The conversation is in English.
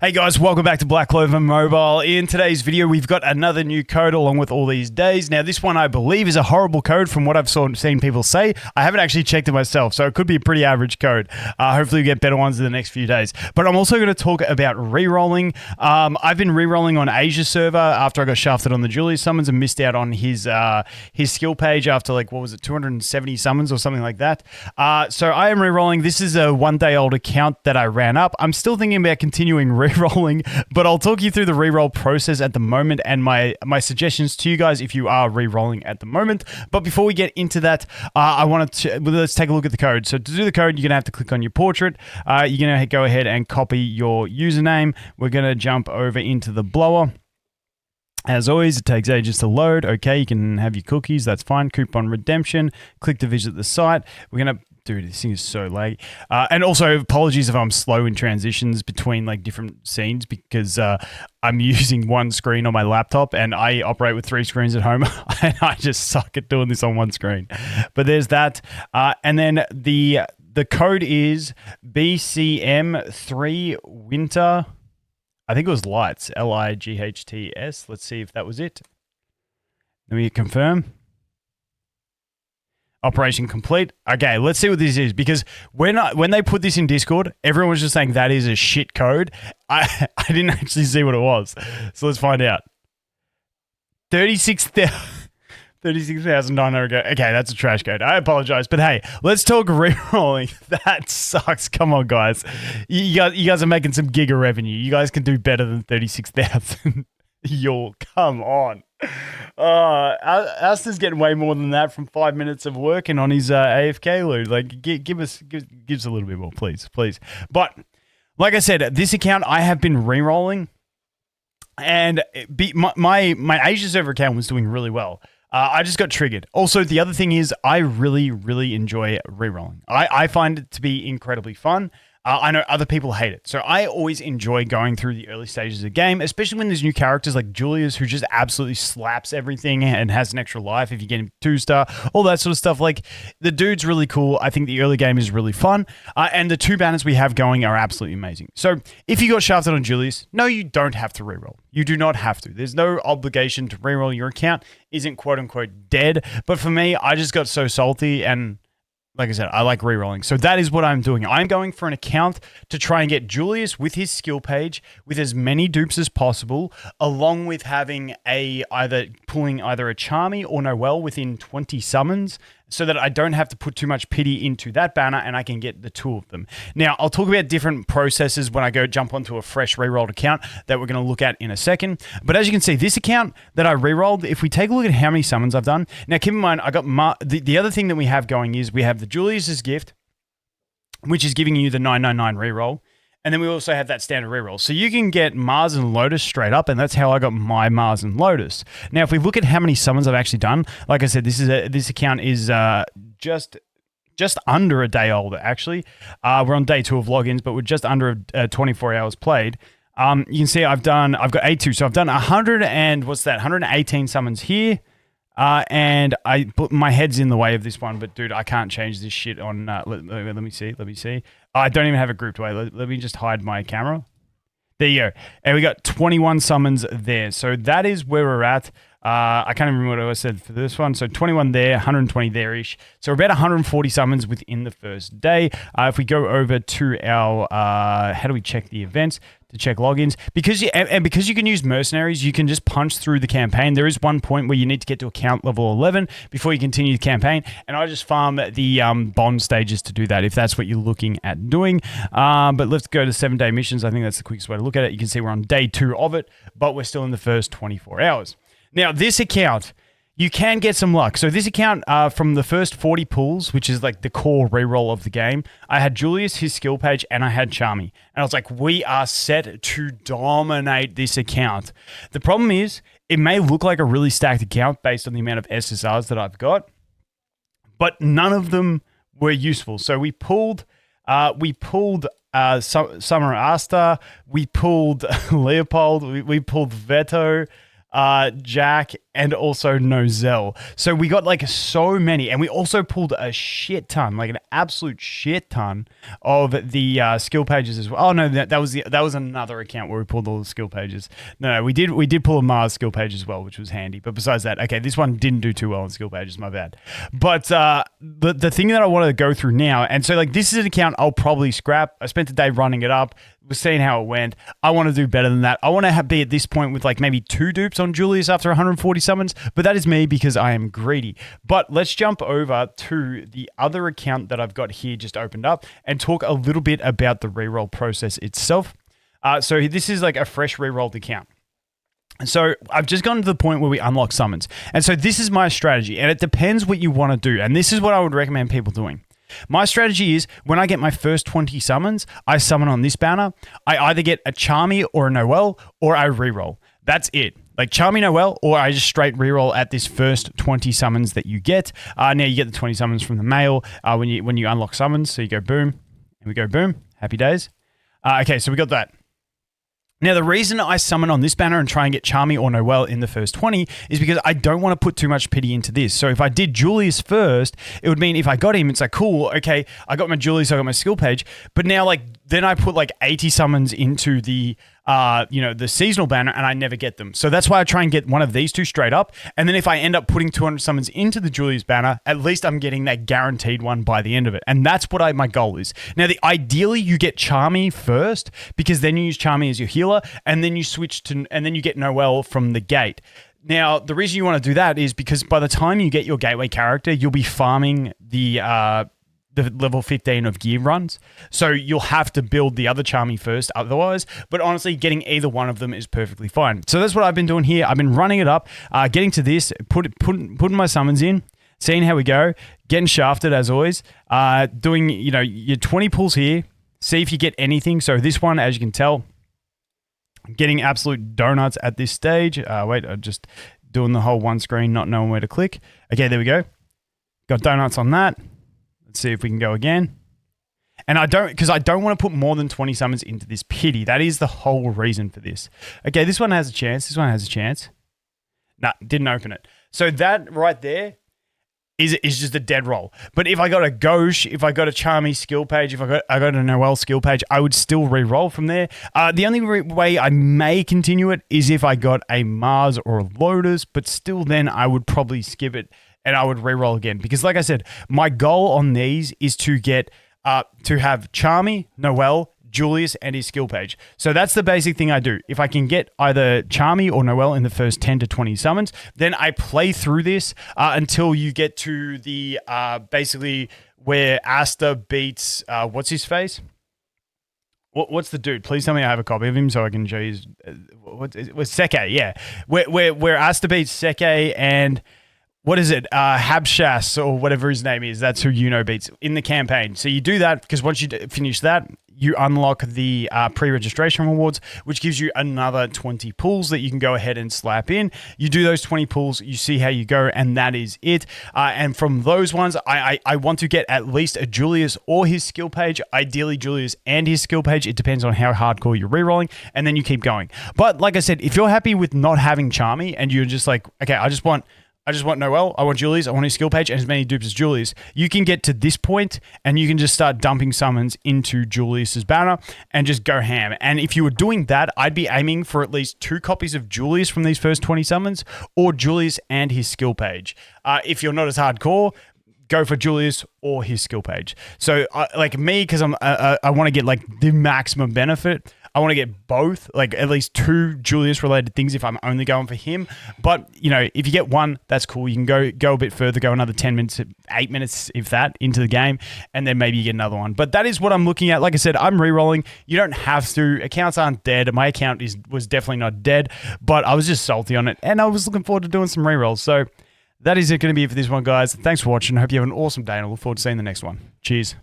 Hey guys, welcome back to Black Clover Mobile. In today's video, we've got another new code along with all these days. Now, this one I believe is a horrible code from what I've seen people say. I haven't actually checked it myself, so it could be a pretty average code. Hopefully we get better ones in the next few days. But I'm also going to talk about rerolling. I've been rerolling on Asia server after I got shafted on the Julius summons and missed out on his skill page after 270 summons or something like that. So I am rerolling. This is a one-day-old account that I ran up. I'm still thinking about continuing rerolling, but I'll talk you through the reroll process at the moment and my suggestions to you guys if you are rerolling at the moment. But before we get into that, let's take a look at the code. So to do the code, you're gonna have to click on your portrait. You're gonna go ahead and copy your username. We're gonna jump over into the blower. As always, it takes ages to load. Okay, you can have your cookies. That's fine. Coupon redemption. Click to visit the site. We're gonna. Dude, this thing is so laggy. And also, apologies if I'm slow in transitions between different scenes because I'm using one screen on my laptop and I operate with 3 screens at home and I just suck at doing this on one screen. But there's that. And then the code is BCM3 Winter. I think it was Lights, LIGHTS. Let's see if that was it. Let me confirm. Operation complete. Okay, let's see what this is because when they put this in Discord, everyone was just saying that is a shit code. I didn't actually see what it was. So let's find out. 36,900. Okay, that's a trash code. I apologize, but hey, let's talk rerolling. That sucks. Come on, guys. You guys are making some giga revenue. You guys can do better than 36,000. Come on. Asta's getting way more than that from 5 minutes of working on his AFK loot. Give us a little bit more, please. But like I said, this account I have been rerolling, and my Asia server account was doing really well. I just got triggered. Also, the other thing is I really, really enjoy rerolling. I find it to be incredibly fun. I know other people hate it. So I always enjoy going through the early stages of the game, especially when there's new characters like Julius who just absolutely slaps everything and has an extra life if you get him 2-star, all that sort of stuff. The dude's really cool. I think the early game is really fun. And the 2 banners we have going are absolutely amazing. So if you got shafted on Julius, no, you don't have to reroll. You do not have to. There's no obligation to reroll. Your account isn't quote unquote dead. But for me, I just got so salty and like I said, I like rerolling. So that is what I'm doing. I'm going for an account to try and get Julius with his skill page with as many dupes as possible, along with having pulling either a Charmy or Noelle within 20 summons so that I don't have to put too much pity into that banner and I can get the 2 of them. Now, I'll talk about different processes when I go jump onto a fresh rerolled account that we're going to look at in a second. But as you can see, this account that I rerolled, if we take a look at how many summons I've done, now keep in mind, I got the other thing that we have going is we have the Julius's gift, which is giving you the 999 reroll. And then we also have that standard reroll. So you can get Mars and Lotus straight up, and that's how I got my Mars and Lotus. Now, if we look at how many summons I've actually done, like I said, this account is just under a day old, actually. We're on day 2 of logins, but we're just under 24 hours played. You can see I've got A2, so I've done 118 summons here. And my head's in the way of this one, but dude, I can't change this shit on, let me see. I don't even have it grouped away. Let me just hide my camera. There you go. And we got 21 summons there. So that is where we're at. I can't even remember what I said for this one. So 21 there, 120 there-ish. So we're about 140 summons within the first day. If we go over to our, how do we check the events? To check logins. Because you can use mercenaries, you can just punch through the campaign. There is one point where you need to get to account level 11 before you continue the campaign. And I just farm the bond stages to do that if that's what you're looking at doing. But let's go to 7-day missions. I think that's the quickest way to look at it. You can see we're on day 2 of it, but we're still in the first 24 hours. Now, this account, you can get some luck. So this account, from the first 40 pulls, which is the core reroll of the game, I had Julius, his skill page, and I had Charmy. And I was like, we are set to dominate this account. The problem is, it may look like a really stacked account based on the amount of SSRs that I've got, but none of them were useful. So we pulled Summer Asta, we pulled Leopold, we pulled Veto, Jack, and also Nozell. So we got like so many, and we also pulled a shit ton, like an absolute shit ton of the skill pages as well. Oh no, that was another account where we pulled all the skill pages. No, we did pull a Mars skill page as well, which was handy. But besides that, okay, this one didn't do too well on skill pages, my bad. But the thing that I want to go through now, and so like this is an account I'll probably scrap. I spent a day running it up. Was seeing how it went. I want to do better than that. I want to be at this point with like maybe 2 dupes on Julius after 140 summons, but that is me because I am greedy. But let's jump over to the other account that I've got here just opened up and talk a little bit about the reroll process itself. So this is like a fresh rerolled account. So I've just gotten to the point where we unlock summons. And so this is my strategy, and it depends what you want to do. And this is what I would recommend people doing. My strategy is when I get my first 20 summons, I summon on this banner. I either get a Charmy or a Noel, or I reroll. That's it. Like Charmy, Noel, or I just straight reroll at this first 20 summons that you get. Now you get the 20 summons from the mail when you unlock summons. So you go boom, and we go boom. Happy days. Okay, so we got that. Now, the reason I summon on this banner and try and get Charmy or Noel in the first 20 is because I don't want to put too much pity into this. So if I did Julius first, it would mean if I got him, it's like, cool, okay, I got my Julius, I got my skill page. But now, like, then I put like 80 summons into the the seasonal banner and I never get them. So that's why I try and get one of these two straight up. And then if I end up putting 200 summons into the Julius banner, at least I'm getting that guaranteed one by the end of it. And that's what my goal is. Now, ideally you get Charmy first because then you use Charmy as your healer and then you and then you get Noel from the gate. Now, the reason you want to do that is because by the time you get your gateway character, you'll be farming the level 15 of gear runs. So you'll have to build the other Charmy first otherwise. But honestly, getting either one of them is perfectly fine. So that's what I've been doing here. I've been running it up, getting to this, putting my summons in, seeing how we go, getting shafted as always, doing, your 20 pulls here, see if you get anything. So this one, as you can tell, getting absolute donuts at this stage. Wait, I'm just doing the whole one screen, not knowing where to click. Okay, there we go. Got donuts on that. Let's see if we can go again. And I don't want to put more than 20 summons into this pity. That is the whole reason for this. Okay, this one has a chance. This one has a chance. Nah, didn't open it. So that right there is just a dead roll. But if I got a Gauche, if I got a Charmy skill page, if I got a Noel skill page, I would still re-roll from there. The only way I may continue it is if I got a Mars or a Lotus, but still then I would probably skip it and I would re-roll again. Because like I said, my goal on these is to get to have Charmy, Noel, Julius, and his skill page. So that's the basic thing I do. If I can get either Charmy or Noel in the first 10 to 20 summons, then I play through this until you get to the basically where Asta beats what's his face? What's the dude? Please tell me I have a copy of him so I can show you. Seke, yeah. Where Asta beats Seke and what is it? Habshas or whatever his name is. That's who beats in the campaign. So you do that because once you finish that, you unlock the pre-registration rewards, which gives you another 20 pulls that you can go ahead and slap in. You do those 20 pulls, you see how you go, and that is it. And from those ones, I want to get at least a Julius or his skill page, ideally Julius and his skill page. It depends on how hardcore you're rerolling, and then you keep going. But like I said, if you're happy with not having Charmy and you're just like, okay, I just want Noel, I want Julius, I want his skill page, and as many dupes as Julius. You can get to this point, and you can just start dumping summons into Julius's banner and just go ham. And if you were doing that, I'd be aiming for at least 2 copies of Julius from these first 20 summons, or Julius and his skill page. If you're not as hardcore, go for Julius or his skill page. So, like me, because I want to get like the maximum benefit. I want to get both, like at least 2 Julius-related things if I'm only going for him. But, if you get one, that's cool. You can go a bit further, go another 10 minutes, 8 minutes, if that, into the game, and then maybe you get another one. But that is what I'm looking at. Like I said, I'm re-rolling. You don't have to. Accounts aren't dead. My account was definitely not dead, but I was just salty on it, and I was looking forward to doing some re-rolls. So that is it going to be it for this one, guys. Thanks for watching. I hope you have an awesome day, and I look forward to seeing the next one. Cheers.